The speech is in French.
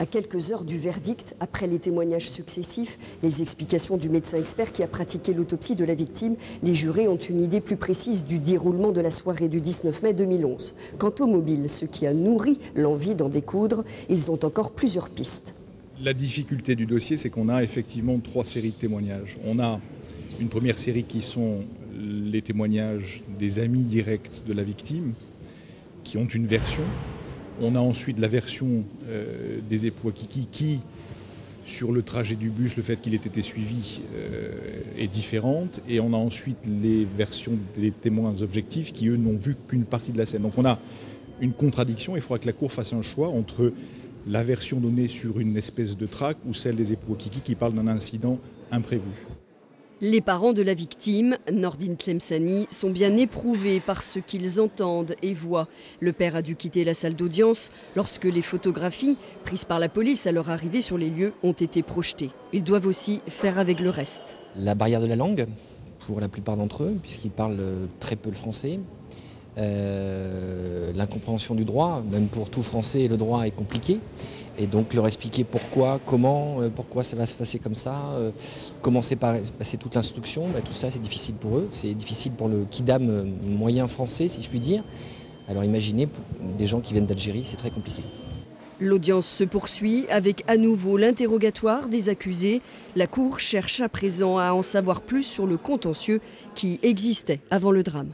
À quelques heures du verdict, après les témoignages successifs, les explications du médecin expert qui a pratiqué l'autopsie de la victime, les jurés ont une idée plus précise du déroulement de la soirée du 19 mai 2011. Quant au mobile, ce qui a nourri l'envie d'en découdre, ils ont encore plusieurs pistes. La difficulté du dossier, c'est qu'on a effectivement 3 séries de témoignages. On a une première série qui sont les témoignages des amis directs de la victime, qui ont une version. On a ensuite la version des époux Kiki qui, sur le trajet du bus, le fait qu'il ait été suivi est différente. Et on a ensuite les versions des témoins objectifs qui, eux, n'ont vu qu'une partie de la scène. Donc on a une contradiction. Il faudra que la Cour fasse un choix entre la version donnée sur une espèce de traque ou celle des époux Kiki qui parle d'un incident imprévu. Les parents de la victime, Nordine Tlemceni, sont bien éprouvés par ce qu'ils entendent et voient. Le père a dû quitter la salle d'audience lorsque les photographies prises par la police à leur arrivée sur les lieux ont été projetées. Ils doivent aussi faire avec le reste. La barrière de la langue, pour la plupart d'entre eux, puisqu'ils parlent très peu le français. L'incompréhension du droit, même pour tout Français, le droit est compliqué. Et donc leur expliquer pourquoi, comment, pourquoi ça va se passer comme ça, comment c'est passé toute l'instruction, tout ça c'est difficile pour eux. C'est difficile pour le kidam moyen français, si je puis dire. Alors imaginez, pour des gens qui viennent d'Algérie, c'est très compliqué. L'audience se poursuit avec à nouveau l'interrogatoire des accusés. La Cour cherche à présent à en savoir plus sur le contentieux qui existait avant le drame.